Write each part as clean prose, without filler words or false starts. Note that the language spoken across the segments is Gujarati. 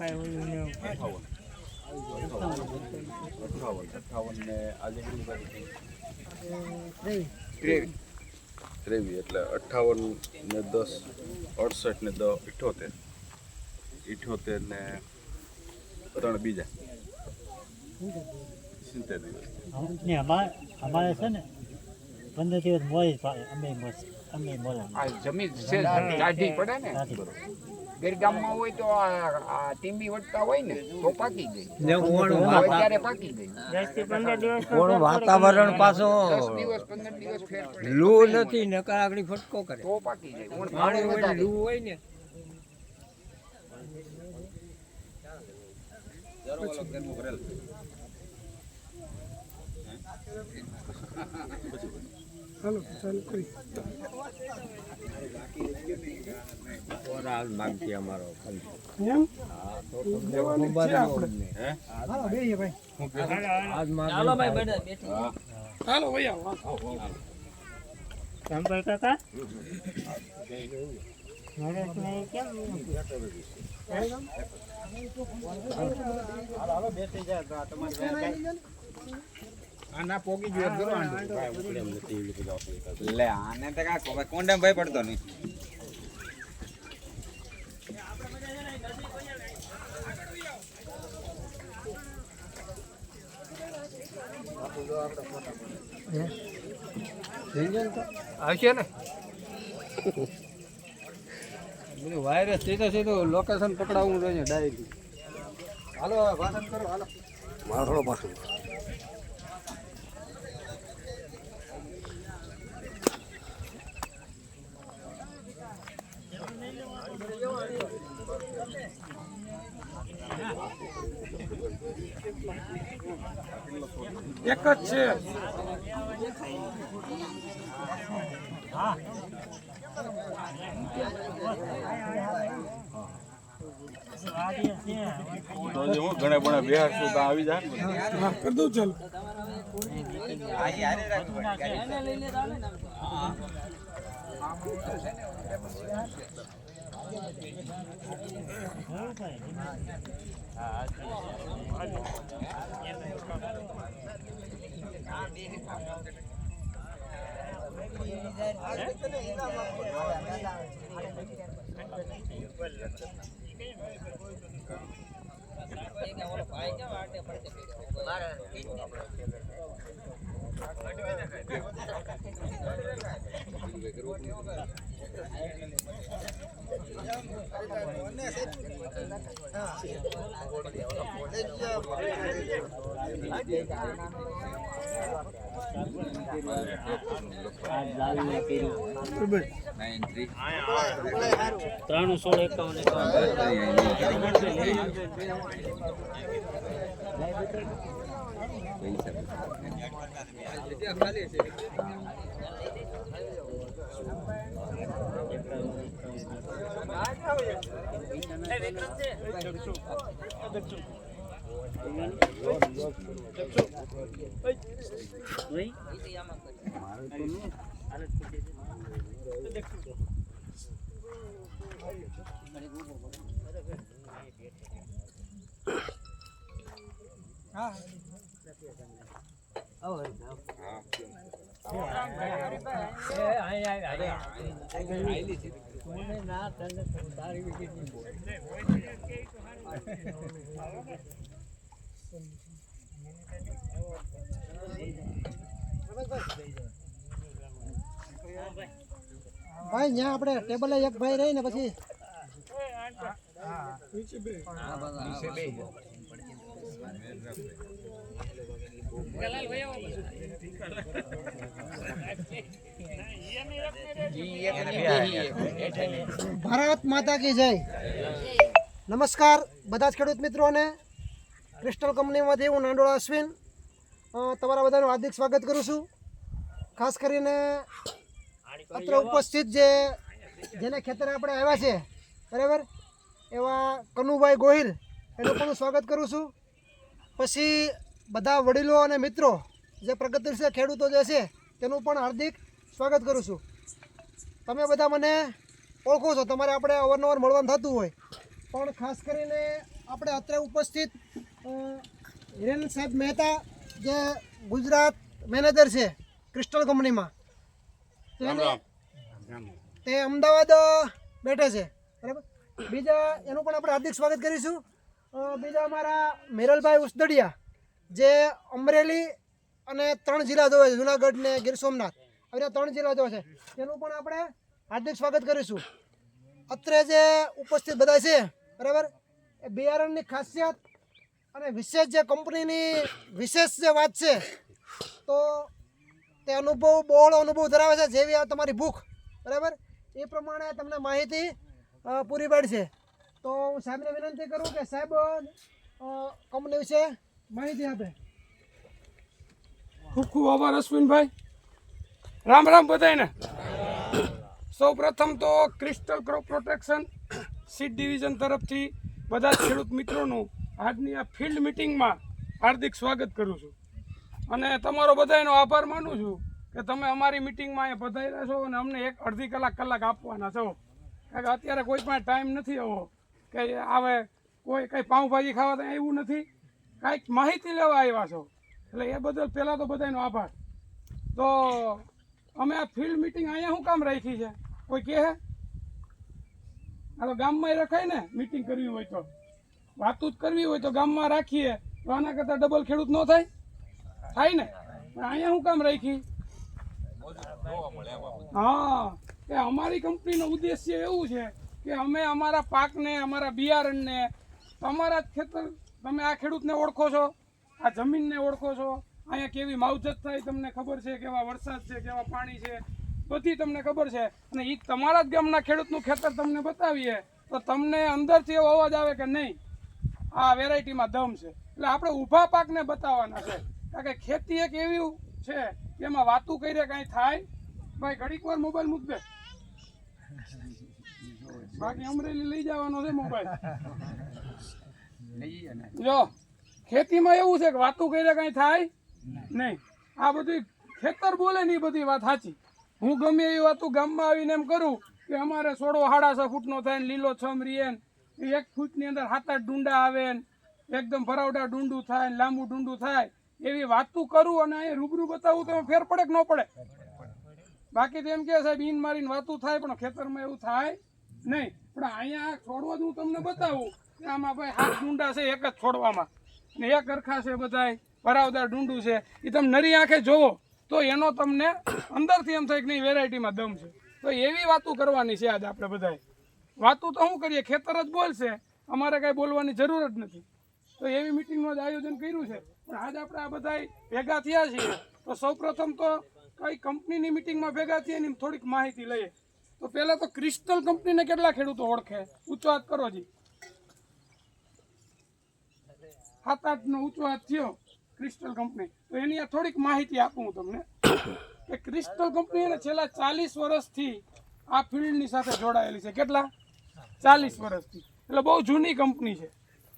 58 ને આજે કેટલી તારીખ? 23 એટલે 58 ને 10 68 ને 10 78 ને 3 બીજા 70 દિવસ અમારે છે ને 15 દિવસ મોડી અમે મોડા જમીન છે દાઢી પડે ને ગેરગામમાં હોય તો આ ટીંબી વટતા હોય ને તો પાકી ગઈ અત્યારે પાકી ગઈ 10 થી 15 દિવસ વાતાવરણ પાછો 10 દિવસ 15 દિવસ ફેર પડે લૂ નથી નકર આગળ ફટકો કરે તો પાકી જાય પાણી હોય લૂ હોય ને હાલો ચાલુ કરી ઓરાલ માંગતી અમારો એમ હાલો બેહીએ ભાઈ આજ હાલો ભાઈ બેઠા હાલો ભાઈ આવો સંપર્ક કાકા નરેશને કેમ હાલો બેસી જા તમારે આના પોગી ગયો કરો લે આને તો કા કોન્ડમ ભાઈ પડતો નહીં આવશે ને વાયરસ સીધું લોકેશન પકડાવવું જોઈએ ડાયરી હાલો ભાષણ કરો હાલો મારો થોડો ભાષણ એક જ છે તો જે હું ઘણા બણા બિહાર સુધી આવી જાય હા કરી દઉં ચાલ ભાઈ ત્યાં આપણે ટેબલે એક ભાઈ રહી ને પછી ભારત માતા કી જય. નમસ્કાર બધા જ ખેડૂત મિત્રોને. ક્રિસ્ટલ કંપનીમાંથી હું નાંદોળા અશ્વિન તમારા બધાનું હાર્દિક સ્વાગત કરું છું. ખાસ કરીને અત્ર ઉપસ્થિત જેને ખેતરે આપણે આવ્યા છે બરાબર એવા કનુભાઈ ગોહિલ એનું પણ સ્વાગત કરું છું. પછી બધા વડીલો અને મિત્રો જે પ્રગતિશીલ ખેડૂતો જે છે તેનું પણ હાર્દિક સ્વાગત કરું છું. તમે બધા મને ઓળખો છો, તમારે આપણે અવારનવાર મળવાનું થતું હોય પણ ખાસ કરીને આપણે અત્યારે ઉપસ્થિત હિરેન સાહેબ મહેતા જે ગુજરાત મેનેજર છે ક્રિસ્ટલ કંપનીમાં, તે અમદાવાદ બેઠે છે, બરાબર. બીજા એનું પણ આપણે હાર્દિક સ્વાગત કરીશું. બીજા અમારા મેરલભાઈ ઉસદડિયા જે અમરેલી અને 3 જિલ્લા જોવે છે, જુનાગઢ ને ગીર સોમનાથ, આવી 3 જિલ્લા જોવે છે, તેનું પણ આપણે હાર્દિક સ્વાગત કરીશું. અત્રે જે ઉપસ્થિત બધા છે, બરાબર, એ બિયારણની ખાસિયત અને વિશેષ જે કંપનીની વિશેષ જે વાત છે, તો તે બહોળો અનુભવ ધરાવે છે. જેવી આ તમારી ભૂખ, બરાબર, એ પ્રમાણે તમને માહિતી પૂરી પાડશે. તો હું સાહેબને વિનંતી કરું કે સાહેબ કંપની વિશે માહિતી આપે. ખૂબ ખૂબ આભાર અશ્વિનભાઈ. રામ રામ બધાને. સૌ પ્રથમ તો crystal crop protection seed division તરફથી બધા જ ખેડૂત મિત્રોનું આજની આ ફિલ્ડ મિટિંગમાં હાર્દિક સ્વાગત કરું છું અને તમારો બધાનો આભાર માનું છું કે તમે અમારી મિટિંગમાં અહીંયા પધાર્યા છો અને અમને એક અડધી કલાક આપવાના છો. કારણ કે અત્યારે કોઈ પણ ટાઈમ નથી એવો કે આવે, કોઈ કંઈ પાઉંભાજી ખાવા તો એવું નથી, કાંઈક માહિતી લેવા આવ્યા છો, એટલે એ બદલ પહેલાં તો બધાનો આભાર. તો અમે આ ફિલ્ડ મિટિંગ અહીંયા શું કામ રાખી છે, કોઈ કહે? આ તો ગામમાં રખાય ને, મિટિંગ કરવી હોય તો, વાતું જ કરવી હોય તો ગામમાં રાખીએ તો આના કરતાં ડબલ ખેડૂત ન થાય ને. પણ અહીંયા શું કામ રાખી? હા, કે અમારી કંપનીનો ઉદ્દેશ્ય એવું છે કે અમે અમારા પાકને, અમારા બિયારણને, તમારા જ ખેતર, તમે આ ખેડૂતને ઓળખો છો, આ જમીનને ઓળખો છો, અહીંયા કેવી માવજત થાય તમને ખબર છે, કેવા વરસાદ છે, કેવા પાણી છે, બધી તમને ખબર છે. અને એ તમારા જ ગામના ખેડૂતનું ખેતર તમને બતાવીએ તો તમને અંદરથી એવો અવાજ આવે કે નહીં, આ વેરાયટીમાં દમ છે. એટલે આપણે ઊભા પાકને બતાવવાના છે. કારણ કે ખેતી એક એવી છે કે એમાં વાતું કરીએ કાંઈ થાય. ભાઈ ઘડીક વાર મોબાઈલ મૂક દે, બાકી અમરેલી લઈ જવાનો છે મોબાઈલ. જો ખેતીમાં એવું છે કે વાતું કરીએ કાંઈ થાય નહીં. આ બધું ખેતર બોલે ને એ બધી વાત સાચી. હું ગમે એવી વાતું ગામમાં આવીને એમ કરું કે અમારે છોડો 6.5 ફૂટનો થાય ને લીલો છમ રીએ, 1 ફૂટની અંદર 7-8 ડુંડા આવે ને એકદમ ભરાવડા ડુંડું થાય ને લાંબુ ડુંડું થાય, એવી વાતું કરું અને અહીં રૂબરૂ બતાવું તો ફેર પડે કે ન પડે? બાકી તો એમ કે સાહેબ ઈન મારીને વાતું થાય પણ ખેતરમાં એવું થાય નહીં. પણ અહીંયા છોડવા જ હું તમને બતાવું કે આમાં ભાઈ 7 ડુંડા છે એક જ છોડવામાં, અને એક હરખા છે બધાય ભરાવદાર ડુંડું છે. એ તમે નરી આંખે જોવો તો એનો તમને અંદરથી એમ થાય કે નહીં વેરાયટીમાં દમ છે. તો એવી વાતું કરવાની છે આજ આપણે બધાએ. વાતું તો શું કરીએ, ખેતર જ બોલશે, અમારે કાંઈ બોલવાની જરૂર જ નથી. તો એવી મિટિંગનું જ આયોજન કર્યું છે. પણ આજ આપણે આ બધા ભેગા થયા છીએ તો સૌ પ્રથમ તો કઈ કંપનીની મિટિંગમાં ભેગા થઈએ એની થોડીક માહિતી લઈએ. તો પહેલાં તો ક્રિસ્ટલ કંપનીને કેટલા ખેડૂતો ઓળખે? ઊંચો હાથ કરો જી. 7-8નો ઊંચો હાથ થયો ક્રિસ્ટલ કંપની. તો એની આ થોડીક માહિતી આપું હું તમને કે ક્રિસ્ટલ કંપની એને છેલ્લા 40 વર્ષથી આ ફિલ્ડની સાથે જોડાયેલી છે. કેટલા? 40 વર્ષથી. એટલે બહુ જૂની કંપની છે,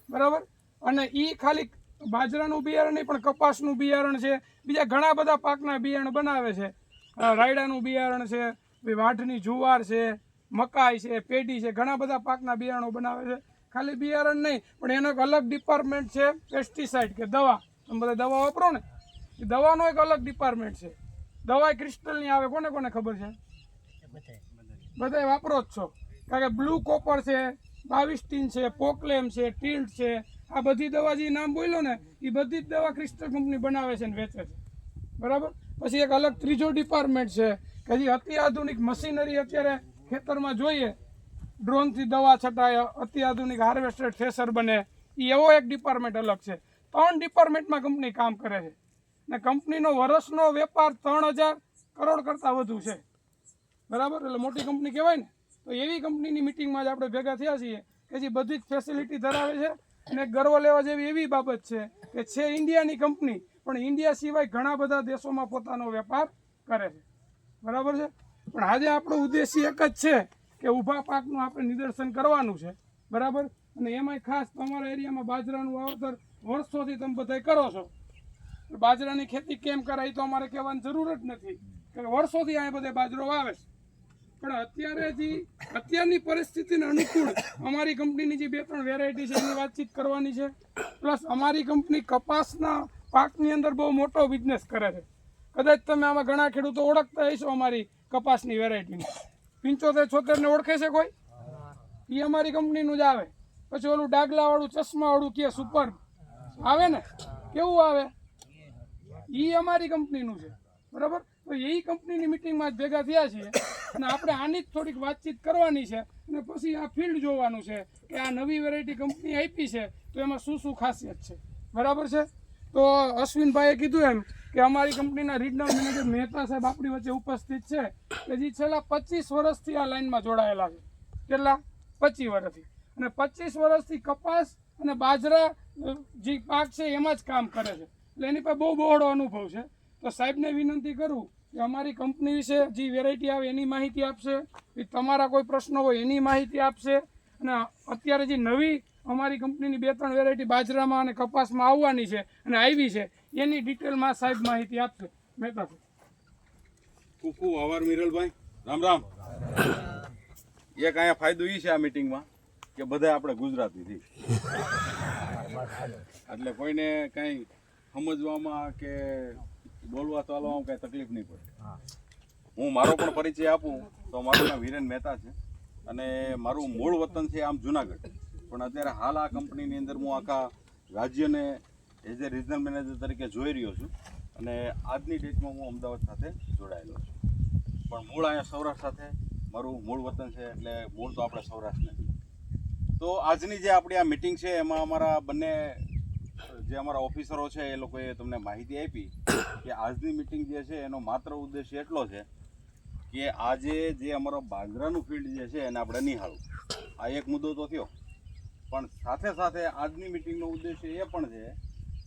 બરાબર. અને એ ખાલી બાજરાનું બિયારણ નહીં પણ કપાસનું બિયારણ છે, બીજા ઘણા બધા પાકના બિયારણ બનાવે છે. રાયડાનું બિયારણ છે, વાઢની જુવાર છે, મકાઈ છે, પેઢી છે, ઘણા બધા પાકના બિયારણો બનાવે છે. ખાલી બિયારણ નહીં પણ એનો એક અલગ ડિપાર્ટમેન્ટ છે પેસ્ટિસાઇડ, કે દવા. તમે બધા દવા વાપરો ને, એ દવાનો એક અલગ ડિપાર્ટમેન્ટ છે. દવા ક્રિસ્ટલની આવે, કોને કોને ખબર છે? બધા વાપરો જ છો. કારણ કે બ્લુ કોપર છે, 22 છે, પોકલેમ છે, ટીલ્ટ છે, આ બધી દવા જે નામ બોલ્યો ને એ બધી જ દવા ક્રિસ્ટલ કંપની બનાવે છે ને વેચે છે, બરાબર. પછી એક અલગ ત્રીજો ડિપાર્ટમેન્ટ છે કે જે અત્યાધુનિક મશીનરી અત્યારે ખેતરમાં જોઈએ, ડ્રોનથી દવા છટાય, અત્યાધુનિક હાર્વેસ્ટર થ્રેસર બને, એ એવો એક ડિપાર્ટમેન્ટ અલગ છે. 3 ડિપાર્ટમેન્ટમાં કંપની કામ કરે છે ને કંપનીનો વર્ષનો વેપાર 3000 કરોડ કરતાં વધુ છે, બરાબર. એટલે મોટી કંપની કહેવાય ને. તો એવી કંપનીની મિટિંગમાં જ આપણે ભેગા થયા છીએ કે જે બધી જ ફેસિલિટી ધરાવે છે. અને ગર્વ લેવા જેવી એવી બાબત છે કે છે ઇન્ડિયાની કંપની પણ ઇન્ડિયા સિવાય ઘણા બધા દેશોમાં પોતાનો વેપાર કરે છે, બરાબર છે. પણ આજે આપણો ઉદ્દેશ્ય એક જ છે કે ઊભા પાકનું આપણે નિદર્શન કરવાનું છે, બરાબર. અને એમાંય ખાસ તમારા એરિયામાં બાજરાનું વાવેતર વર્ષોથી તમે બધા કરો છો. બાજરાની ખેતી કેમ કરાય તો અમારે કહેવાની જરૂર જ નથી, કે વર્ષોથી અહીંયા બધે બાજરો વાવે છે. પણ અત્યારની પરિસ્થિતિને અનુકૂળ અમારી કંપનીની જે 2-3 વેરાયટી છે એની વાતચીત કરવાની છે. પ્લસ અમારી કંપની કપાસના પાકની અંદર બહુ મોટો બિઝનેસ કરે છે. કદાચ તમે આમાં ઘણા ખેડૂતો ઓળખતા હશો અમારી કપાસની વેરાયટીને. 75-76 ને ઓળખે છે કોઈ? એ અમારી કંપનીનું જ આવે. પછી ઓલું ડાગલાવાળું ચશ્માવાળું કે સુપર આવે ને, કેવું આવે? એ અમારી કંપનીનું છે. બરાબર? તો એ કંપનીની મિટિંગમાં જ ભેગા થયા છીએ અને આપણે આની જ થોડીક વાતચીત કરવાની છે અને પછી આ ફિલ્ડ જોવાનું છે કે આ નવી વેરાયટી કંપની આપી છે તો એમાં શું શું ખાસિયત છે. બરાબર છે? તો અશ્વિનભાઈએ કીધું એમ કે અમારી કંપનીના રિજનલ મેનેજર મહેતા સાહેબ આપણી વચ્ચે ઉપસ્થિત છે કે જે છેલ્લા 25 વર્ષથી આ લાઈનમાં જોડાયેલા છે. કેટલા? 25 વર્ષથી. અને 25 વર્ષથી કપાસ અને બાજરા જે પાક છે એમાં જ કામ કરે છે. એટલે એની પાસે બહુ બહોળો અનુભવ છે. તો સાહેબને વિનંતી કરું કે અમારી કંપની વિશે જે વેરાયટી આવે એની માહિતી આપશે, તમારા કોઈ પ્રશ્નો હોય એની માહિતી આપશે અને અત્યારે જે નવી અમારી કંપનીની 2-3 વેરાયટી બાજરામાં અને કપાસમાં આવવાની છે અને આવી છે એની ડિટેલમાં સાહેબ માહિતી આપશે. મહેતા સાહેબ. ખૂબ ખૂબ આભાર મિરલભાઈ. રામ રામ. એક અહીંયા ફાયદો એ છે આ મિટિંગમાં કે બધા આપણે ગુજરાતીથી એટલે કોઈને કંઈ સમજવામાં કે બોલવા ચાલવામાં કાંઈ તકલીફ નહીં પડે. હું મારો પણ પરિચય આપું તો મારું નામ વિરેન મહેતા છે અને મારું મૂળ વતન છે આમ જુનાગઢ, પણ અત્યારે હાલ આ કંપનીની અંદર હું આખા રાજ્યને એઝ એ રિજનલ મેનેજર તરીકે જોઈ રહ્યો છું અને આજની ડેટમાં હું અમદાવાદ સાથે જોડાયેલો છું. પણ મૂળ અહીંયા સૌરાષ્ટ્ર સાથે મારું મૂળ વતન છે એટલે મૂળ તો આપણે સૌરાષ્ટ્રને. તો આજની જે આપણી આ મિટિંગ છે એમાં અમારા બંને જે અમારા ઓફિસરો છે એ લોકોએ તમને માહિતી આપી કે આજની મિટિંગ જે છે એનો માત્ર ઉદ્દેશ્ય એટલો છે કે આજે જે અમારો બાજરાનું ફિલ્ડ જે છે એને આપણે નિહાળવું. આ એક મુદ્દો તો થયો, પણ સાથે સાથે આજની મિટિંગનો ઉદ્દેશ્ય એ પણ છે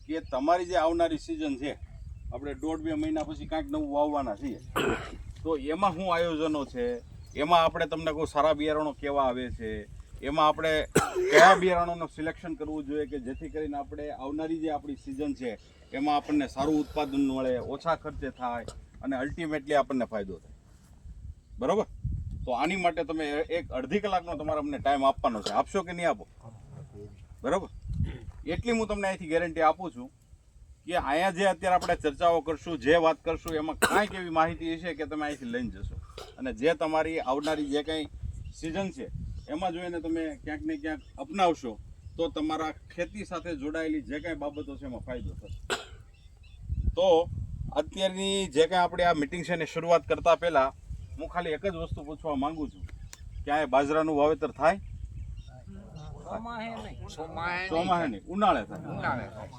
કે તમારી જે આવનારી સિઝન છે, આપણે 1.5-2 મહિના પછી કાંઈક નવું વાવવાના છીએ, તો એમાં શું આયોજનો છે, એમાં આપણે તમને કોઈ સારા બિયારણો કેવા આવે છે, એમાં આપણે કયા બિયારણોનું સિલેક્શન કરવું જોઈએ કે જેથી કરીને આપણે આવનારી જે આપણી સિઝન છે એમાં આપણને સારું ઉત્પાદન મળે, ઓછા ખર્ચે થાય અને અલ્ટિમેટલી આપણને ફાયદો થાય. બરાબર? તો આની માટે તમે એક અડધી કલાકનો તમારે અમને ટાઈમ આપવાનો છે. આપશો કે નહીં આપો? બરાબર? એટલી હું તમને અહીંથી ગેરંટી આપું છું કે અહીંયા જે અત્યારે આપણે ચર્ચાઓ કરશું, જે વાત કરશું એમાં કાંઈક એવી માહિતી છે કે તમે અહીંથી લઈને જશો અને જે તમારી આવનારી જે કંઈ સિઝન છે એમાં જોઈને તમે ક્યાંક ને ક્યાંક અપનાવશો તો તમારા ખેતી સાથે જોડાયેલી જે કાંઈ બાબતો છે એમાં ફાયદો થશે. તો અત્યારની જે કાંઈ આપણે આ મિટિંગ છે એની શરૂઆત કરતાં પહેલાં હું ખાલી એક જ વસ્તુ પૂછવા માંગુ છું કે આ બાજરાનું વાવેતર થાય? ચોમાસે નહીં, ઉનાળે થાય.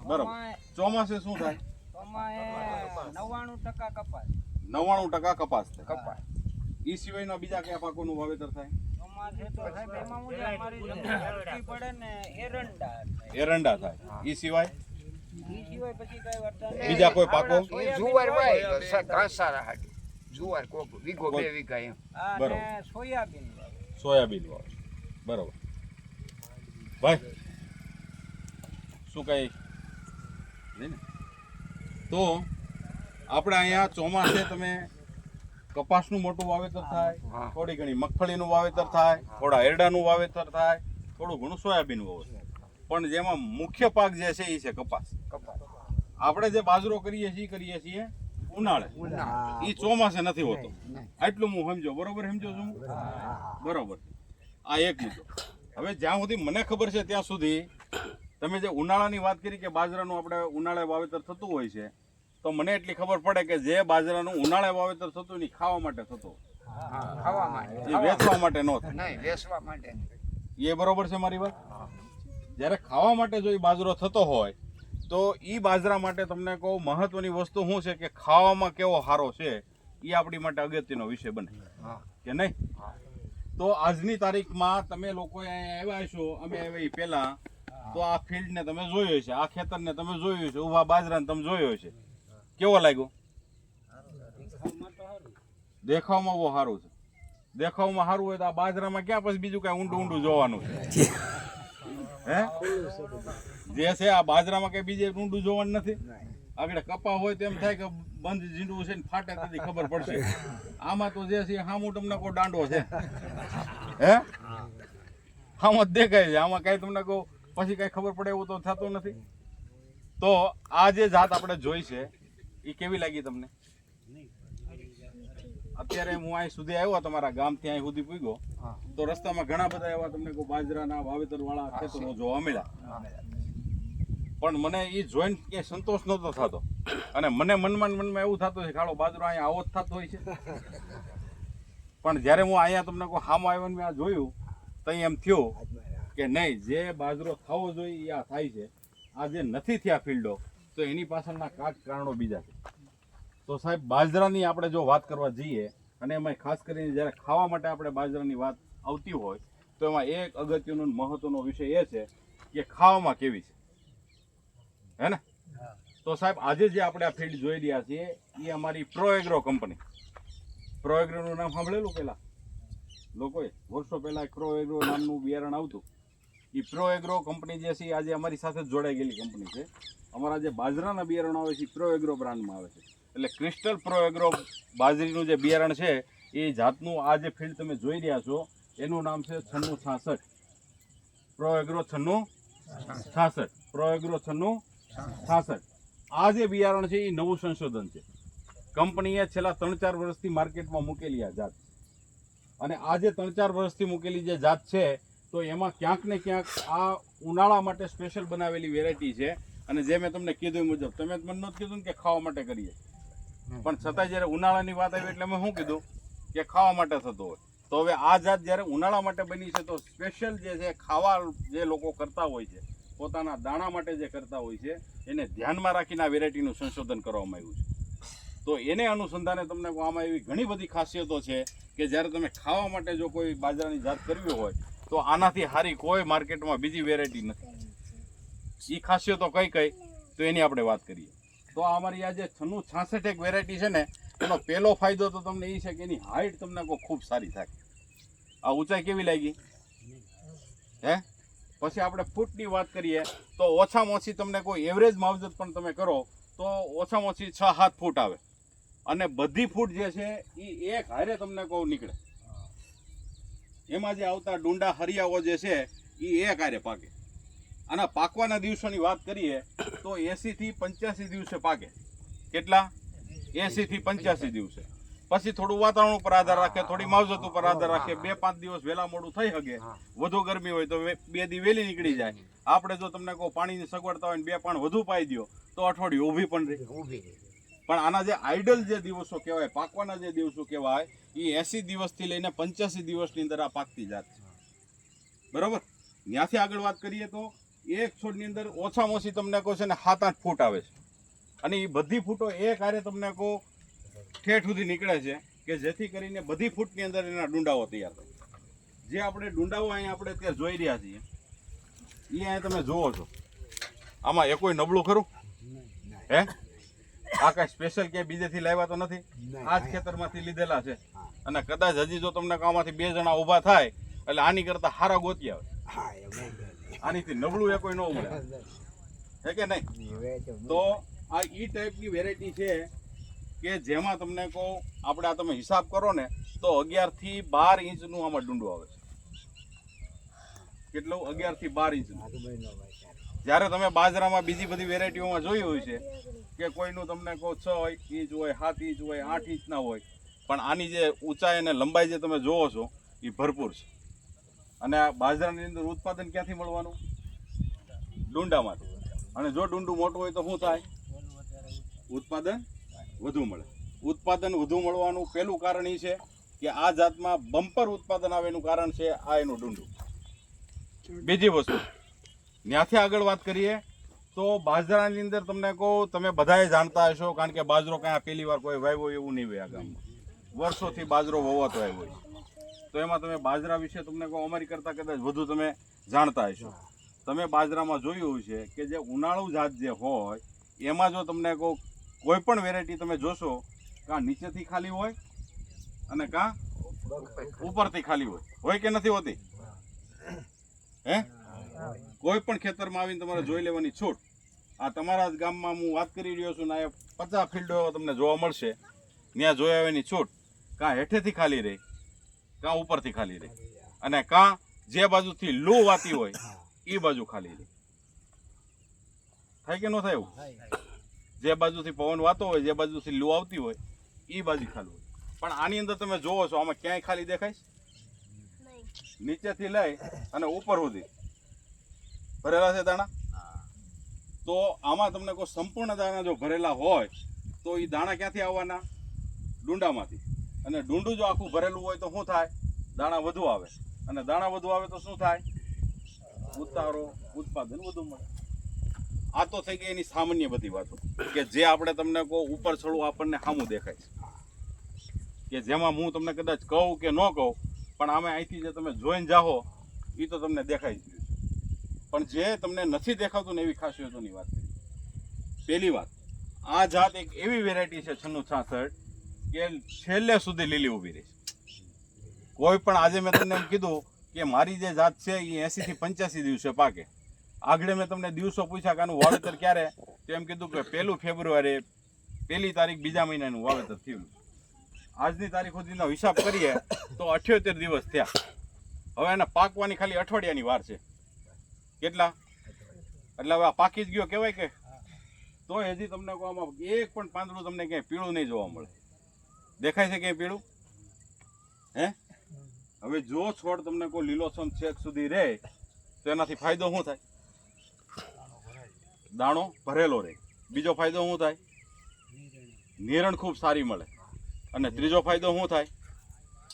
બરાબર. ચોમાસે શું થાય? 99% કપાસ થાય. એ સિવાયના બીજા કયા પાકોનું વાવેતર થાય? એરંડા થાય. એ સિવાય બીજા કોઈ પાકો? જુવાર વાય ઘાસારા હાડી જુવાર કોક વીઘો 2 વીઘા એમ. બરોબર. સોયાબીન વાવે. બરોબર. ભાઈ શું કઈ નહીં ને? તો આપણે અહીંયા ચોમાસે તમે કપાસનું મોટું વાવેતર થાય, થોડી ઘણી મગફળીનું વાવેતર થાય, થોડા એરડાનું વાવેતર થાય, થોડું ઘણું સોયાબીનનું વાવેતર, પણ જેમાં મુખ્ય પાક જે છે એ છે કપાસ. આપણે જે બાજરો કરીએ છીએ ઉનાળે, એ ચોમાસે નથી હોતો. આટલું હું સમજો. બરોબર સમજો છું? બરોબર. આ એક મુદ્દો. હવે જ્યાં સુધી મને ખબર છે ત્યાં સુધી તમે જે ઉનાળાની વાત કરી કે બાજરાનું આપણે ઉનાળે વાવેતર થતું હોય છે, તો મને એટલી ખબર પડે કે જે બાજરાનું ઉનાળે વાવેતર થતું નહીં, ખાવા માટે થતું, ખાવા માટે, એ વેચવા માટે ન થાય. નહીં વેચવા માટે. એ બરોબર છે મારી વાત? જ્યારે ખાવા માટે જો એ બાજરો થતો હોય તો એ બાજરા માટે તમને કહું મહત્વની વસ્તુ શું છે કે ખાવામાં કેવો સારો છે એ આપણી માટે અગત્યનો વિષય બને કે નહીં? તો આજની તારીખમાં તમે લોકો અહીંયા આવ્યા છો, અમે આવ્યા પહેલા, તો આ ફિલ્ડને તમે જોયો છે, આ ખેતરને તમે જોયું છે, ઊભા બાજરાને તમે જોયો છે, કેવો લાગ્યો? દેખાવમાં બહુ સારું છે. દેખાવમાં સારું હોય તો આ બાજરામાં ક્યાં પછી બીજું કાંઈ ઊંડું જોવાનું છે? હે? જે છે આ બાજરામાં કઈ બીજે ઊંડું જોવાનું નથી. આગળ કપા હોય તો એમ થાય કે બંધ જીંડું છે ને ફાટે તેથી ખબર પડશે. આમાં તો જે છે હામું તમને કોઈ દાંડો છે, હે આમાં જ દેખાય છે. આમાં કાંઈ તમને કહું પછી કાંઈ ખબર પડે એવું તો થતું નથી. તો આ જે જાત આપણે જોઈ છે એ કેવી લાગી તમને? અત્યારે હું અહીં સુધી આવ્યો, તમારા ગામથી અહીં સુધી પૂગ્યો તો રસ્તામાં ઘણા બધા એવા તમને કહું બાજરાના વાવેતર વાળા ખેતરો જોવા મળ્યા, પણ મને એ જોઈને ક્યાંય સંતોષ નહોતો થતો. અને મને મનમાં એવું થતું છે ખાડો બાજરો અહીંયા આવો જ થતો હોય છે. પણ જ્યારે હું અહીંયા તમને કહું હામાં આવ્યો મેં આ જોયું તો એમ થયું કે નહીં, જે બાજરો થવો જોઈએ એ આ થાય છે. આ જે નથી થયા ફિલ્ડો તો એની પાછળના કારણો બીજા છે. તો સાહેબ બાજરાની આપણે જો વાત કરવા જઈએ અને એમાં ખાસ કરીને જ્યારે ખાવા માટે આપણે બાજરાની વાત આવતી હોય તો એમાં એક અગત્યનો મહત્વનો વિષય એ છે કે ખાવામાં કેવી છે, હે ને? તો સાહેબ આજે જે આપણે આ ફિલ્ડ જોઈ રહ્યા છીએ એ અમારી પ્રોએગ્રો કંપની. પ્રોએગ્રોનું નામ સાંભળેલું પહેલાં લોકોએ? વર્ષો પહેલાં પ્રોએગ્રો નામનું બિયારણ આવતું. એ પ્રોએગ્રો કંપની જે છે આજે અમારી સાથે જ જોડાઈ ગયેલી કંપની છે. અમારા જે બાજરાના બિયારણો આવે છે એ પ્રોએગ્રો બ્રાન્ડમાં આવે છે. એટલે ક્રિસ્ટલ પ્રોએગ્રો બાજરીનું જે બિયારણ છે એ જાતનું આ જે ફિલ્ડ તમે જોઈ રહ્યા છો એનું નામ છે 9666. પ્રોએગ્રો 9666. પ્રોએગ્રો 9666. આ જે બિયારણ છે એ નવું સંશોધન છે. કંપનીએ છેલ્લા 3-4 વર્ષથી માર્કેટમાં મૂકેલી આ જાત. અને આ જે 3-4 વર્ષથી મૂકેલી જે જાત છે તો એમાં ક્યાંક ને ક્યાંક આ ઉનાળા માટે સ્પેશિયલ બનાવેલી વેરાયટી છે. અને જે મેં તમને કીધું એ મુજબ, તમે મને નથી કીધું કે ખાવા માટે કરીએ, પણ છતાં જ્યારે ઉનાળાની વાત આવી એટલે મેં શું કીધું કે ખાવા માટે થતો હોય. તો હવે આ જાત જ્યારે ઉનાળા માટે બની છે તો સ્પેશિયલ જે છે ખાવા જે લોકો કરતા હોય છે, પોતાના દાણા માટે જે કરતા હોય છે, એને ધ્યાનમાં રાખીને આ વેરાયટીનું સંશોધન કરવામાં આવ્યું છે. તો એને અનુસંધાને તમને આમાં એવી ઘણી બધી ખાસિયતો છે કે જ્યારે તમે ખાવા માટે જો કોઈ બાજરાની જાત કરવી હોય તો આનાથી સારી કોઈ માર્કેટમાં બીજી વેરાયટી નથી. એ ખાસિયતો કઈ કઈ તો એની આપણે વાત કરીએ. તો અમારી આ જે 9666 એક વેરાયટી છે ને એનો પહેલો ફાયદો તો તમને એ છે કે એની હાઇટ તમને ખૂબ સારી થાય. આ ઊંચાઈ કેવી લાગી, હે? પછી આપણે ફૂટની વાત કરીએ તો ઓછામાં ઓછી તમને કોઈ એવરેજ માવજત પણ તમે કરો તો ઓછામાં ઓછી 6-7 ફૂટ આવે. અને બધી ફૂટ જે છે એ એક હારે તમને કહું નીકળે. એમાં જે આવતા ડુંડા હરિયાઓ જે છે એ એક હારે પાકે. આના પાકવાના દિવસોની વાત કરીએ તો 80 થી 85 દિવસે પાકે. કેટલા? 80 થી 85 દિવસે. પછી થોડું વાતાવરણ ઉપર આધાર રાખે, થોડી માવજત ઉપર આધાર રાખે. 2-5 દિવસ વહેલા મોડું થઈ શકે. વધુ ગરમી હોય તો 2 દી વહેલી નીકળી જાય. આપણે જો તમને કહો પાણીની સગવડતા હોય ને 2 પાણ વધુ પાઈ દો તો અઠવાડિયું ઊભી પણ રહે. પણ આના જે આઈડલ જે દિવસો કહેવાય, પાકવાના જે દિવસો કહેવાય, એ 80 દિવસથી લઈને 85 દિવસની અંદર આ પાકતી જાત છે. બરાબર? ત્યાંથી આગળ વાત કરીએ તો એક છોડની અંદર ઓછામાં ઓછી તમને કહો છે ને 7-8 ફૂટ આવે છે. અને એ બધી ફૂટો એક હારે તમને કહો ઠેઠ સુધી નીકળે છે કે જેથી કરીને બધી ફૂટની અંદર એના ડુંડાઓ તૈયાર થાય. જે આપણે ડુંડાઓ અહીંયા આપણે અત્યારે જોઈ રહ્યા છીએ એ અહીંયા તમે જુઓ છો. આમાં એ કોઈ નબળું ખરું, હે? આ કાંઈ સ્પેશિયલ ક્યાંય બીજેથી લાવ્યા તો નથી, આ જ ખેતરમાંથી લીધેલા છે. અને કદાચ હજી જો તમને આમાંથી 2 જણા ઊભા થાય એટલે આની કરતાં હારા ગોતી આવે. આનીથી નબળું એ કોઈ ન મળે, હે કે નહીં? તો આ ઈ ટાઈપની વેરાયટી છે કે જેમાં તમને કહો આપણે આ તમે હિસાબ કરો ને તો 11 થી 12 ઇંચનું આમાં ડુંડું આવે છે. કેટલું? 11 થી 12 ઇંચનું. જ્યારે તમે બાજરામાં બીજી બધી વેરાયટીઓમાં જોયું હોય છે કે કોઈનું તમને કહો 6 ઇંચ હોય, 7 ઇંચ હોય, 8 ઇંચના હોય, પણ આની જે ઊંચાઈ અને લંબાઈ જે તમે જોવો છો એ ભરપૂર છે. અને આ બાજરાની અંદર ઉત્પાદન ક્યાંથી મળવાનું? ડુંડામાંથી. અને જો ડુંડું મોટું હોય તો શું થાય? ઉત્પાદન વધુ મળે. ઉત્પાદન વધુ મળવાનું પહેલું કારણ એ છે કે આ જાતમાં બમ્પર ઉત્પાદન આવે એનું કારણ છે આ એનું ડુંડું. બીજી વસ્તુ ત્યાંથી આગળ વાત કરીએ તો બાજરાની અંદર તમને કહું, તમે બધાએ જાણતા હશો, કારણ કે બાજરો કાંઈ પહેલી વાર કોઈ વાવ્યો એવું નહીં હોય. આ ગામમાં વર્ષોથી બાજરો વવાતો આવ્યો હોય. તો એમાં તમે બાજરા વિશે તમને કહો અમારી કરતાં કદાચ વધુ તમે જાણતા હશો. તમે બાજરામાં જોયું છે કે જે ઉનાળુ જાત જે હોય એમાં જો તમને કહો કોઈ પણ વેરાયટી તમે જોશો કાં નીચેથી ખાલી હોય અને કાં ઉપરથી ખાલી હોય કે નથી હોતી, હે? કોઈ પણ ખેતરમાં આવીને તમારે જોઈ લેવાની છૂટ આ તમારા જ ગામમાં હું વાત કરી રહ્યો છું ને આ 50 ફિલ્ડો તમને જોવા મળશે. ત્યાં જોયા એની છૂટ કાં હેઠેથી ખાલી રહી, કાં ઉપરથી ખાલી રહી, અને કાં જે બાજુથી લૂ વાતી હોય એ બાજુ ખાલી રહી. થાય કે ન થાય એવું? જે બાજુથી પવન વાતો હોય, જે બાજુથી લૂ આવતી હોય એ બાજુ ખાલી હોય. પણ આની અંદર તમે જોવો છો, આમાં ક્યાંય ખાલી દેખાય? નીચેથી લઈ અને ઉપર સુધી ભરેલા છે દાણા. તો આમાં તમને કોઈ સંપૂર્ણ દાણા જો ભરેલા હોય તો એ દાણા ક્યાંથી આવવાના? ડુંડામાંથી. અને ડુંડું જો આખું ભરેલું હોય તો શું થાય? દાણા વધુ આવે. અને દાણા વધુ આવે તો શું થાય? ઉતારો, ઉત્પાદન વધુ મળે. આ તો થઈ ગઈ એની સામાન્ય બધી વાતો કે જે આપણે તમને કહું ઉપર છોડવું આપણને સામું દેખાય છે, કે જેમાં હું તમને કદાચ કહું કે ન કહું, પણ આમે અહીંથી જે તમે જોઈને જાઓ એ તો તમને દેખાઈ જ ગયું છે. પણ જે તમને નથી દેખાતું ને એવી ખાસિયતોની વાત કરી. પહેલી વાત, આ જાત એક એવી વેરાયટી છે 9666 કે છેલ્લે સુધી લીલી ઊભી રહી છે. કોઈ પણ આજે મેં તમને એમ કીધું કે મારી જે જાત છે એ 80 થી 85 દિવસે પાકે. આગળ મેં તમને દિવસો પૂછ્યા કે આનું વાવેતર ક્યારે, તો એમ કીધું કે 1 ફેબ્રુઆરી 1 તારીખ બીજા મહિનાનું વાવેતર થયું. આજની તારીખ સુધીનો હિસાબ કરીએ તો 78 દિવસ થયા. હવે એને પાકવાની ખાલી અઠવાડિયાની વાર છે. કેટલા? એટલે હવે આ પાકી જ ગયો કહેવાય કે? તો હજી તમને આમાં એક પણ પાંદડું તમને ક્યાંય પીળું નહીં જોવા મળે. દેખાય છે ક્યાંય પીળું? હે? હવે જો છોડ તમને કોઈ લીલોછમ છેક સુધી રહે તો એનાથી ફાયદો શું થાય? દાણો ભરેલો રહે. બીજો ફાયદો શું થાય? નિરણ ખૂબ સારી મળે. અને ત્રીજો ફાયદો શું થાય?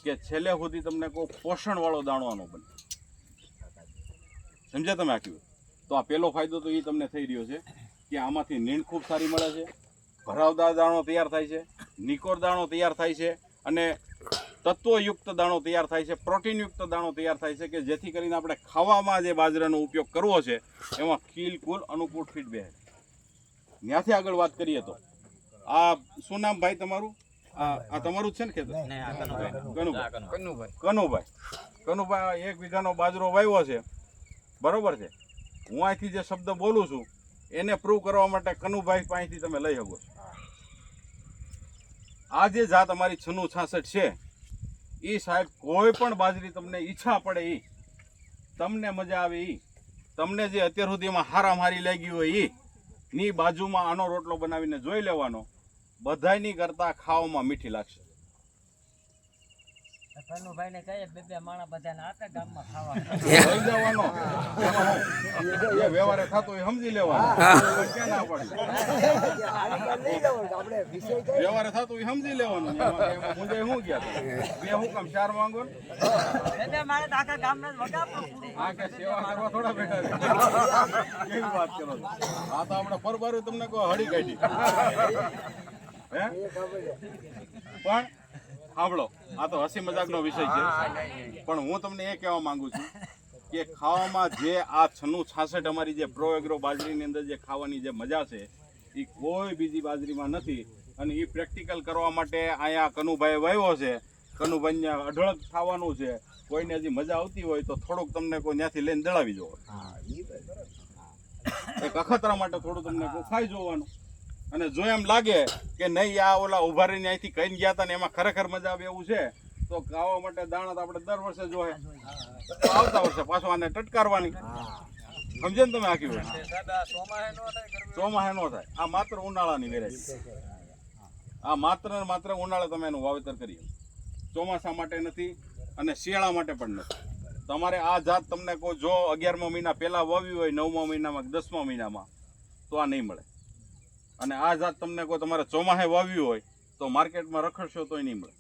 કે છેલ્લે સુધી તમને કોઈ પોષણવાળો દાણો આનો બને. સમજ્યા તમે આખી? તો આ પહેલો ફાયદો તો એ તમને થઈ રહ્યો છે કે આમાંથી નીણ ખૂબ સારી મળે છે, ભરાવદાર દાણો તૈયાર થાય છે, નિકોર દાણો તૈયાર થાય છે, અને તત્વયુક્ત દાણો તૈયાર થાય છે, પ્રોટીનયુક્ત દાણો તૈયાર થાય છે, કે જેથી કરીને આપણે ખાવામાં જે બાજરાનો ઉપયોગ કરવો છે એમાં બિલકુલ અનુકૂળ ફીટ બે. ત્યાંથી આગળ વાત કરીએ તો આ શું નામ ભાઈ તમારું? આ તમારું જ છે ને ખેતર? કનુભાઈ 1 વીઘાનો બાજરો વાવ્યો છે, બરોબર છે. હું અહીંથી જે શબ્દ બોલું છું એને પ્રૂવ કરવા માટે કનુભાઈ પાસેથી તમે લઈ શકો છો. આ જે જાત અમારી 9666 છે એ સાહેબ કોઈ પણ બાજરી તમને ઈચ્છા પડે એ, તમને મજા આવે એ, તમને જે અત્યાર સુધીમાં હારામારી લાગી હોય એની બાજુમાં આનો રોટલો બનાવીને જોઈ લેવાનો. બધાયની કરતા ખાવામાં મીઠી લાગશે. કનુભાઈને કહીએ 2 માણા બધાને આપે ગામમાં ખાવા. લઈ જવાનો. એ વ્યવહારે થતું એ સમજી લેવાનું. ક્યાં ના પાડી? વ્યવહારે થતું એ સમજી લેવાનું. એમાં મુંજાઈ શું ગયા? બે હું કામ 4 માંગો ને? 2 માણે તો આખા ગામના જ વગાડો. આ કે સેવા કરવા થોડા બેઠા છે. કેવી વાત કરો છો? આ તો આપણે પરબારું તમને કોઈ હળી કાઢી. હે? પણ સાંભળો, આ તો હસી મજાકનો વિષય છે, પણ હું તમને એ કહેવા માંગુ છું કે ખાવામાં જે આ 9666 અમારી જે પ્રો એગ્રો બાજરીની અંદર જે ખાવાની જે મજા છે એ કોઈ બીજી બાજરીમાં નથી. અને એ પ્રેક્ટિકલ કરવા માટે અહીંયા કનુભાઈ વાવ્યો છે. કનુભાઈને અઢળક ખાવાનું છે. કોઈને હજી મજા આવતી હોય તો થોડુંક તમને કોઈ ત્યાંથી લઈને દળાવી જોવો. એક અખતરા માટે થોડું તમને કોઈ ખાઈ જોવાનું. અને જો એમ લાગે કે નહીં આ ઓલા ઉભા રહીને અહીંથી કહીને ગયા હતા ને એમાં ખરેખર મજા આવે એવું છે તો ખાવા માટે દાણા તો આપણે દર વર્ષે જોઈએ, તો આવતા વર્ષે પાછો આને ટટકારવાની. સમજે ને તમે આખી વાત? ચોમાહે નો થાય. આ માત્ર ઉનાળાની વેરાયટી. આ માત્ર ને માત્ર ઉનાળે તમે એનું વાવેતર કરીએ. ચોમાસા માટે નથી અને શિયાળા માટે પણ નથી. તમારે આ જાત તમને કોઈ જો 11મા મહિના પહેલા વાવી હોય, 9મા મહિનામાં 10મા મહિનામાં, તો આ નહીં મળે. અને આ જાત તમને કોઈ તમારે ચોમાહે વાવ્યું હોય તો માર્કેટમાં રખડશો તોય નહીં મળે.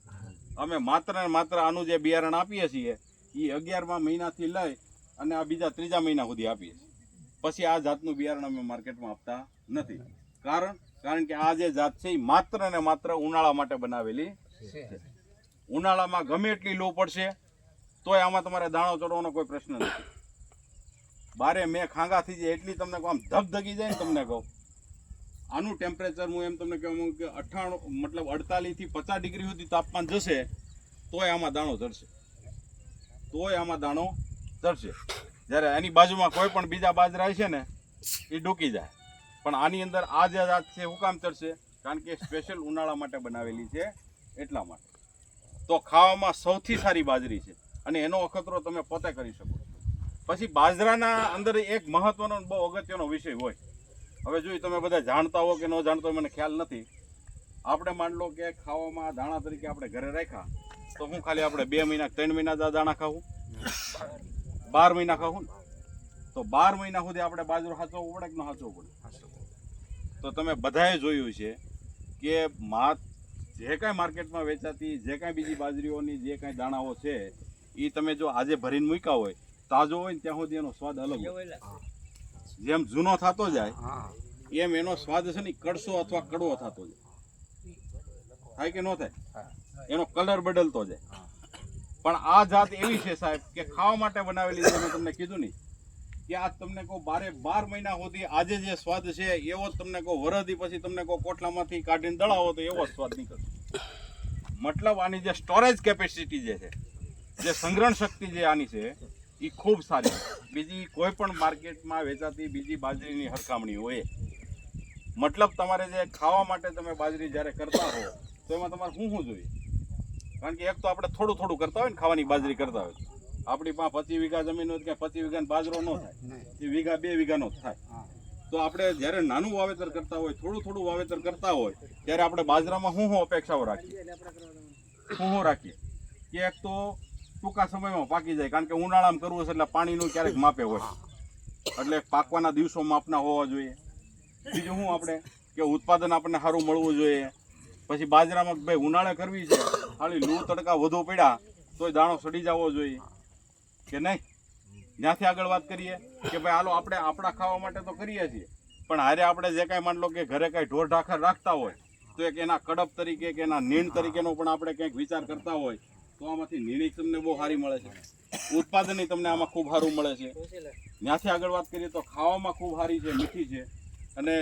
અમે માત્ર ને માત્ર આનું જે બિયારણ આપીએ છીએ એ 11મા મહિનાથી લઈ અને આ બીજા 3જા મહિના સુધી આપીએ છીએ. પછી આ જાતનું બિયારણ અમે માર્કેટમાં આપતા નથી. કારણ કે આ જે જાત છે એ માત્ર ને માત્ર ઉનાળા માટે બનાવેલી છે. ઉનાળામાં ગમે એટલી લૂ પડશે તોય આમાં તમારે દાણો ચડવાનો કોઈ પ્રશ્ન નથી. બારે મેં ખાંગાથી જે એટલી તમને આમ ધગધગી જાય ને તમને કહું, આનું ટેમ્પરેચર હું એમ તમને કહેવા માંગુ કે 98 મતલબ 48 થી 50 ડિગ્રી સુધી તાપમાન જશે તોય આમાં દાણો ચડશે. જ્યારે એની બાજુમાં કોઈ પણ બીજા બાજરા છે ને એ ડૂકી જાય. પણ આની અંદર આ જે જાત છે શું કામ ચડશે? કારણ કે સ્પેશિયલ ઉનાળા માટે બનાવેલી છે એટલા માટે. તો ખાવામાં સૌથી સારી બાજરી છે અને એનો અખતરો તમે પોતે કરી શકો. પછી બાજરાના અંદર એક મહત્વનો બહુ અગત્યનો વિષય હોય. હવે જો તમે બધા જાણતા હો કે ન જાણતા હોય મને ખ્યાલ નથી. આપણે માન લો કે ખાવામાં દાણા તરીકે આપણે ઘરે રાખ્યા તો હું ખાલી આપણે 2 મહિના 3 મહિના દાણા ખાવું, 12 મહિના ખાવું ને? તો 12 મહિના સુધી આપણે બાજરો સાચવવું પડે કે ન સાચવવું પડે? તો તમે બધાએ જોયું છે કે જે કાંઈ માર્કેટમાં વેચાતી જે કાંઈ બીજી બાજરીઓની જે કાંઈ દાણાઓ છે એ તમે જો આજે ભરીને મૂક્યા હોય તાજો હોય ને ત્યાં સુધી એનો સ્વાદ અલગ હોય. જેમ જૂનો થતો જાય એમ એનો સ્વાદ છે ને કડસો અથવા કડવો થતો જાય. થાય કે ન થાય? એનો કલર બદલતો જાય. પણ આ જાત એવી છે સાહેબ કે ખાવા માટે બનાવેલી છે. મેં તમને કીધું નહીં કે આ તમને કહો 12 મહિના સુધી આજે જે સ્વાદ છે એવો જ તમને કહો વરદી પછી તમને કહો કોટલામાંથી કાઢીને દળાવો તો એવો જ સ્વાદ નીકળશે. મતલબ આની જે સ્ટોરેજ કેપેસિટી જે છે, જે સંગ્રહણ શક્તિ જે આની છે એ ખૂબ સારી. બીજી કોઈ પણ માર્કેટમાં વેચાતી બીજી બાજરીની સરખામણી હોય. મતલબ તમારે જે ખાવા માટે તમે બાજરી જ્યારે કરતા હો તો એમાં તમારે શું જોઈએ? કારણ કે એક તો આપણે થોડું થોડું કરતા હોય ને ખાવાની બાજરી કરતા હોય. આપણી પાસે 25 વીઘા જમીન હોય કે 25 વીઘાનો બાજરો ન થાય, એ વીઘા 2 વીઘાનો જ થાય. તો આપણે જ્યારે નાનું વાવેતર કરતા હોય, થોડું થોડું વાવેતર કરતા હોય ત્યારે આપણે બાજરામાં શું અપેક્ષાઓ રાખીએ? શું રાખીએ કે એક તો ટૂંકા સમયમાં પાકી જાય. કારણ કે ઉનાળામાં કરવું છે એટલે પાણીનું ક્યારેક માપે હોય એટલે પાકવાના દિવસો માપના હોવા જોઈએ. બીજું શું આપણે કે ઉત્પાદન આપણને સારું મળવું જોઈએ. પછી બાજરામાં ભાઈ ઉનાળે કરવી છે, ખાલી લૂ તડકા વધુ પડ્યા તોય દાણો સડી જવો જોઈએ કે નહીં? ત્યાંથી આગળ વાત કરીએ કે ભાઈ હાલો આપણે આપણા ખાવા માટે તો કરીએ છીએ, પણ હારે આપણે જે કાંઈ માન લો કે ઘરે કાંઈ ઢોર ઢાખર રાખતા હોય તો એક એના કડપ તરીકે કે એના નીણ તરીકેનો પણ આપણે કંઈક વિચાર કરતા હોય તો આમાંથી નીણી તમને બહુ સારી મળે છે. ઉત્પાદનની તમને આમાં ખૂબ સારું મળે છે. ત્યાંથી આગળ વાત કરીએ તો ખાવામાં ખૂબ સારી છે, મીઠી છે. અને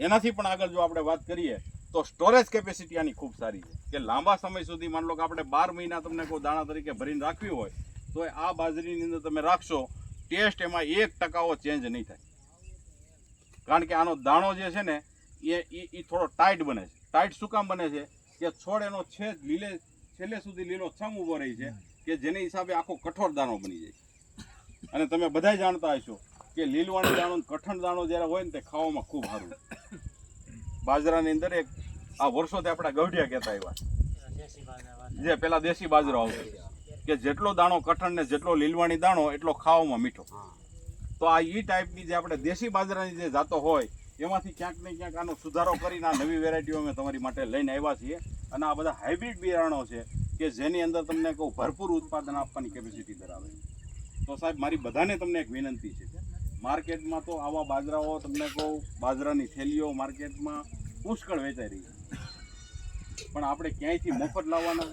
એનાથી પણ આગળ જો આપણે વાત કરીએ તો સ્ટોરેજ કેપેસિટી આની ખૂબ સારી છે કે લાંબા સમય સુધી માન લો કે આપણે 12 મહિના તમને કોઈ દાણા તરીકે ભરીને રાખવી હોય તો આ બાજરીની અંદર તમે રાખશો, ટેસ્ટ એમાં 1% ચેન્જ નહીં થાય. કારણ કે આનો દાણો જે છે ને એ થોડો ટાઈટ બને છે. ટાઈટ શું કામ બને છે કે છોડ એનો છેલ્લે સુધી લીલો છમ ઊભો રહી છે કે જેને હિસાબે આખો કઠોર દાણો બની જાય. અને તમે બધા જાણતા હશો કે લીલવાણી દાણો કઠણ દાણો જ્યારે હોય ને તે ખાવામાં ખૂબ સારું. બાજરાની અંદર એક આ વર્ષોથી આપણા ગવઢિયા કહેતા આવ્યા જે પેલા દેશી બાજરો આવતો કે જેટલો દાણો કઠણ ને જેટલો લીલવાણી દાણો એટલો ખાવામાં મીઠો. તો આ ઈ ટાઈપની જે આપણે દેશી બાજરાની જે જાતો હોય એમાંથી ક્યાંક ને ક્યાંક આનો સુધારો કરીને આ નવી વેરાયટીઓ અમે તમારી માટે લઈને આવ્યા છીએ. અને આ બધા હાઇબ્રિડ બિયારણો છે કે જેની અંદર તમને કહું ભરપૂર ઉત્પાદન આપવાની કેપેસિટી ધરાવે. તો સાહેબ મારી બધાને તમને એક વિનંતી છે, માર્કેટમાં તો આવા બાજરાઓ તમને કહું બાજરાની થેલીઓ માર્કેટમાં પુષ્કળ વેચાઈ રહી છે, પણ આપણે ક્યાંયથી મફત લાવવાના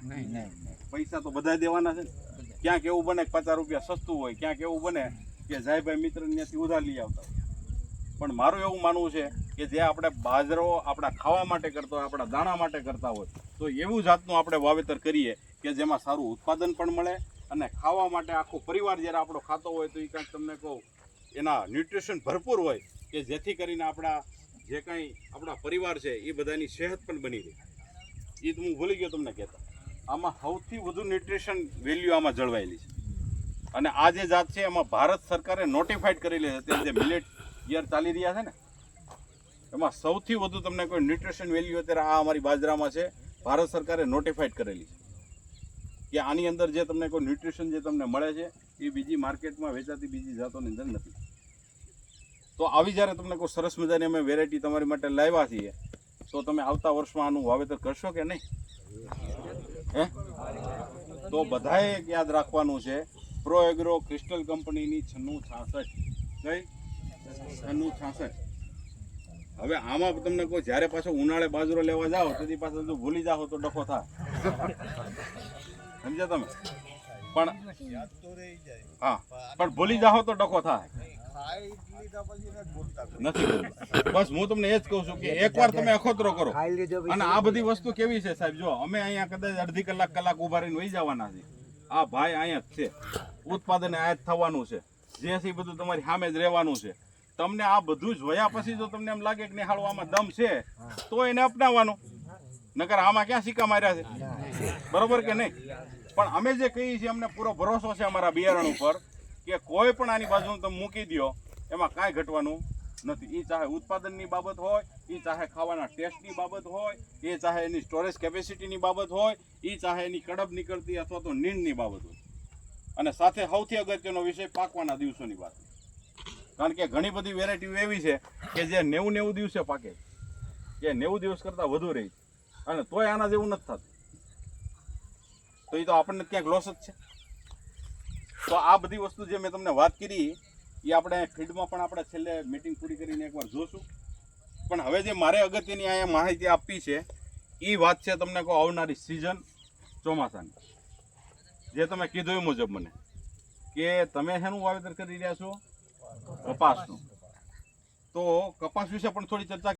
નહીં. પૈસા તો બધા દેવાના છે ને. ક્યાંક એવું બને કે 50 રૂપિયા સસ્તું હોય, ક્યાંક એવું બને કે જાયભાઈ મિત્ર ત્યાંથી ઉધાર લઈ આવતા હોય. પણ મારું એવું માનવું છે કે જે આપણે બાજરો આપણા ખાવા માટે કરતા હોય, આપણા દાણા માટે કરતા હોય તો એવું જાતનું આપણે વાવેતર કરીએ કે જેમાં સારું ઉત્પાદન પણ મળે અને ખાવા માટે આખો પરિવાર જ્યારે આપણો ખાતો હોય તો એ કાંઈક તમને કહું એના ન્યુટ્રિશન ભરપૂર હોય કે જેથી કરીને આપણા જે કાંઈ આપણા પરિવાર છે એ બધાની સેહત પણ બની રહે. એ તો હું ભૂલી ગયો તમને કહેતા. આમાં સૌથી વધુ ન્યુટ્રિશન વેલ્યુ આમાં જળવાયેલી છે. અને આ જે જાત છે એમાં ભારત સરકારે નોટિફાઈડ કરેલી છે. અત્યારે જે મિલેટ યર ચાલી રહ્યા છે ને એમાં સૌથી વધુ તમને કોઈ ન્યુટ્રિશન વેલ્યુ અત્યારે આ અમારી બાજરામાં છે. ભારત સરકારે નોટિફાઈડ કરેલી છે કે આની અંદર જે તમને કોઈ ન્યુટ્રિશન જે તમને મળે છે એ બીજી માર્કેટમાં વેચાતી બીજી જાતોની અંદર નથી. તો આવી જ્યારે તમને કોઈ સરસ મજાની અમે વેરાયટી તમારી માટે લાવ્યા છીએ તો તમે આવતા વર્ષમાં આનું વાવેતર કરશો કે નહીં? હે? તો બધાએ યાદ રાખવાનું છે પ્રો એગ્રો ક્રિસ્ટલ કંપનીની 9666 કઈ 9666. હવે આમાં તમને કોઈ જ્યારે પાછો ઉનાળે બાજરો લેવા જાઓ તેથી પાછો જો ભૂલી જાઓ તો ડખો થાય. સમજ્યા તમે? પણ હા, પણ ભૂલી જાઓ તો ડખો થાય. નથી બોલતા. બસ હું તમને એ જ કહું છું કે એકવાર તમે અખોતરો કરો. અને આ બધી વસ્તુ કેવી છે સાહેબ, જો અમે અહીંયા કદાચ અડધી કલાક ઊભા રહીને વહી જવાના છે. આ ભાઈ અહીંયા જ છે, ઉત્પાદન આ જ થવાનું છે, જે છે બધું તમારી સામે જ રહેવાનું છે. તમને આ બધું જોયા પછી જો તમને એમ લાગે કે નિહાળો આમાં દમ છે તો એને અપનાવવાનો, નકર આમાં ક્યાં સિક્કા માર્યા છે, બરોબર કે નહીં? પણ અમે જે કહીએ છીએ અમને પૂરો ભરોસો છે અમારા બિયારણ ઉપર કે કોઈ પણ આની બાજુ તમે મૂકી દો એમાં કાંઈ ઘટવાનું નથી. એ ચાહે ઉત્પાદનની બાબત હોય, એ ચાહે ખાવાના ટેસ્ટની બાબત હોય, એ ચાહે એની સ્ટોરેજ કેપેસિટીની બાબત હોય, એ ચાહે એની કડબ નીકળતી અથવા તો નીંદની બાબત હોય, અને સાથે સૌથી અગત્યનો વિષય પાકવાના દિવસોની વાત. કારણ કે ઘણી બધી વેરાયટીઓ એવી છે કે જે 90 દિવસે પાકે, જે 90 દિવસ કરતાં વધુ રહી અને તોય આના જેવું નથી થતું. તો એ તો આપણને ક્યાંક લોસ જ છે. તો આ બધી વસ્તુ જે મેં તમને વાત કરી એ આપણે ફીલ્ડમાં પણ આપણે છેલ્લે મીટિંગ પૂરી કરીને એકવાર જોશું. પણ હવે જે મારે અગત્યની અહીંયા માહિતી આપવી છે એ વાત છે તમને કહો આવનારી સિઝન ચોમાસાની, જે તમે કીધું એ મુજબ મને કે તમે શેનું વાવેતર કરી રહ્યા છો? કપાસનું. તો કપાસ વિશે પણ થોડી ચર્ચા